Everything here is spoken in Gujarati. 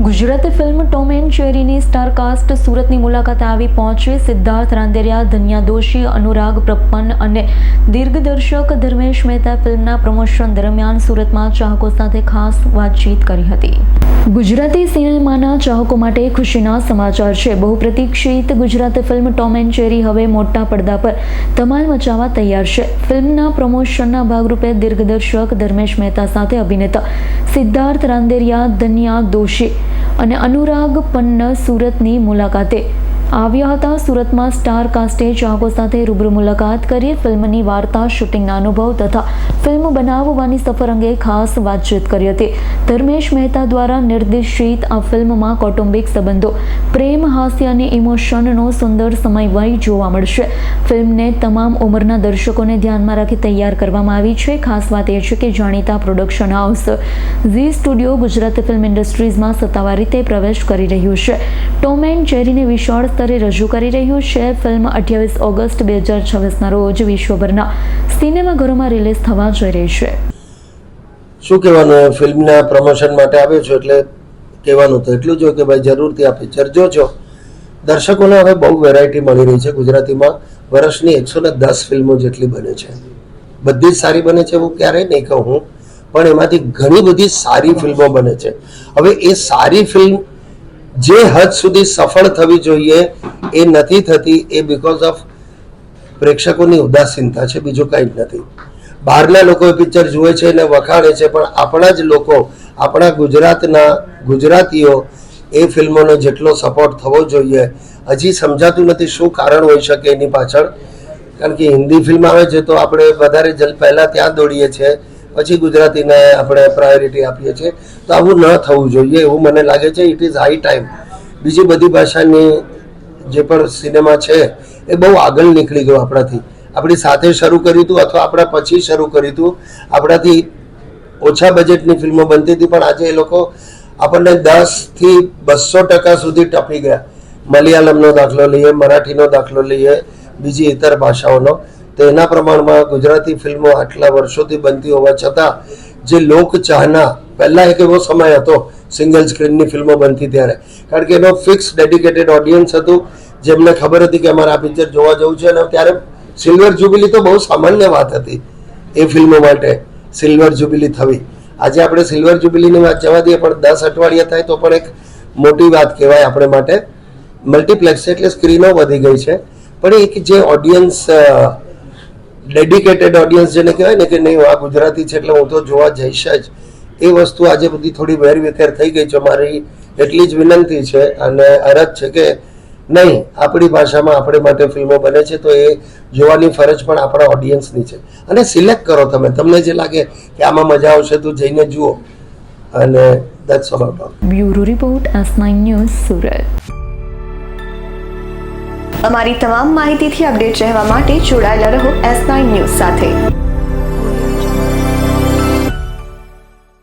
ગુજરાતી ફિલ્મ ટોમ એન્ડ જેરીની સ્ટારકાસ્ટ સુરતની મુલાકાતે આવી પહોંચી. સિદ્ધાર્થ રાંદેરિયા, ધન્યા દોશી, અનુરાગ પ્રપન્ન અને દિગ્દર્શક ધર્મેશ મહેતા ફિલ્મના પ્રમોશન દરમિયાન સુરતમાં ચાહકો સાથે ખાસ વાતચીત કરી હતી. ગુજરાતી સિનેમાના ચાહકો માટે ખુશીના સમાચાર છે. બહુપ્રતીક્ષિત Gujarati film Tom and Jerry હવે મોટા પડદા પર ધમાલ મચાવવા તૈયાર છે. ફિલ્મના પ્રમોશનના ભાગરૂપે દિગ્દર્શક ધર્મેશ મહેતા સાથે અભિનેતા સિદ્ધાર્થ રાંદેરિયા, ધન્યા દોશી અને અનુરાગ પન્ન સુરતની મુલાકાતે આવ્યા હતા. સુરતમાં સ્ટાર કાસ્ટે ચાહકો સાથે રૂબરૂ મુલાકાત કરી ફિલ્મની વાર્તા, શૂટિંગના અનુભવ તથા ફિલ્મ બનાવવાની સફર અંગે ખાસ વાતચીત કરી હતી. ધર્મેશ મહેતા દ્વારા નિર્દેશિત આ ફિલ્મમાં કૌટુંબિક સંબંધો, પ્રેમ, હાસ્ય અને ઇમોશનનો સુંદર સમન્વય જોવા મળશે. ફિલ્મને તમામ ઉંમરના દર્શકોને ધ્યાનમાં રાખી તૈયાર કરવામાં આવી છે. ખાસ વાત એ છે કે જાણીતા production house Zee studio Gujarati film ઇન્ડસ્ટ્રીઝમાં સત્તાવાર રીતે પ્રવેશ કરી રહ્યું છે. ટોમ એન્ડ જેરીને વિશાળ સ્તરે રજૂ કરી રહ્યું છે. ફિલ્મ 28 ઓગસ્ટ 2026ના રોજ વિશ્વભરના સિનેમાઘરોમાં રિલીઝ થવા જઈ રહી છે. શું કહેવાનું, ફિલ્મના પ્રમોશન માટે આવ્યો છો એટલે કહેવાનું તો એટલું જ હોય કે ભાઈ જરૂરથી આ પિક્ચર જોજો. દર્શકોને હવે બહુ વેરાયટી મળી રહી છે. ગુજરાતીમાં વર્ષની 110 ફિલ્મો જેટલી બને છે. બધી જ સારી બને છે એવું ક્યારેય નહીં કહું હું, પણ એમાંથી ઘણી બધી સારી ફિલ્મો બને છે. હવે એ સારી ફિલ્મ જે હદ સુધી સફળ થવી જોઈએ એ નથી થતી. એ બિકોઝ ઓફ પ્રેક્ષકોની ઉદાસીનતા છે, બીજું કંઈ જ નથી. બહારના લોકો એ પિક્ચર જુએ છે અને વખાણે છે, પણ આપણા જ લોકો, આપણા ગુજરાતીઓ એ ફિલ્મોને જેટલો સપોર્ટ થવો જોઈએ હજી સમજાતું નથી. શું કારણ હોઈ શકે એની પાછળ? કારણ કે હિન્દી ફિલ્મ આવે છે તો આપણે વધારે પહેલાં ત્યાં દોડીએ છીએ, પછી ગુજરાતીને આપણે પ્રાયોરિટી આપીએ છીએ. તો આવું ન થવું જોઈએ એવું મને લાગે છે. It is high time. બીજી બધી ભાષાની જે પણ સિનેમા છે એ બહુ આગળ નીકળી ગયો આપણાથી. આપણી સાથે શરૂ કર્યું હતું અથવા આપણા પછી શરૂ કર્યું હતું. આપણાથી ઓછા બજેટની ફિલ્મો બનતી હતી, પણ આજે એ લોકો આપણને 10થી 200% સુધી ટપી ગયા. મલયાલમનો દાખલો લઈએ, મરાઠીનો દાખલો લઈએ, બીજી ઇતર ભાષાઓનો, તો એના પ્રમાણમાં ગુજરાતી ફિલ્મો આટલા વર્ષોથી બનતી હોવા છતાં જે લોકચાહના, પહેલાં એક એવો સમય હતો સિંગલ સ્ક્રીનની ફિલ્મો બનતી ત્યારે, કારણ કે એનો ફિક્સ ડેડિકેટેડ ઓડિયન્સ હતું જેમને ખબર હતી કે અમારે આ પિક્ચર જોવા જવું છે. અને ત્યારે સિલ્વર જ્યુબિલી તો બહુ સામાન્ય વાત હતી એ ફિલ્મો માટે, સિલ્વર જ્યુબિલી થવી. આજે આપણે સિલ્વર જ્યુબિલીની વાત જવા દઈએ, પણ 10 અઠવાડિયા થાય તો પણ એક મોટી વાત કહેવાય આપણે માટે. મલ્ટીપ્લેક્સ એટલે સ્ક્રીનો વધી ગઈ છે, પણ એક જે ઓડિયન્સ, ડેડિકેટેડ ઓડિયન્સ જેને કહેવાય ને કે નહીં આ ગુજરાતી છે એટલે હું તો જોવા જઈશ જ, એ વસ્તુ આજે બધી થોડી વેરવિખેર થઈ ગઈ છે. મારી એટલી જ વિનંતી છે અને અરજ છે કે નહીં, આપણી ભાષામાં આપણે માટે ફિલ્મો બને છે તો એ જોવાની ફરજ પણ આપણા ઓડિયન્સની છે. અને સિલેક્ટ કરો તમે, તમને જે લાગે કે આમાં મજા આવશે તો જઈને જુઓ. અને that's all about. Bureau report S9 news Surat. અમારી તમામ માહિતીથી અપડેટ રહેવા માટે જોડાયેલા રહો S9 ન્યૂઝ સાથે.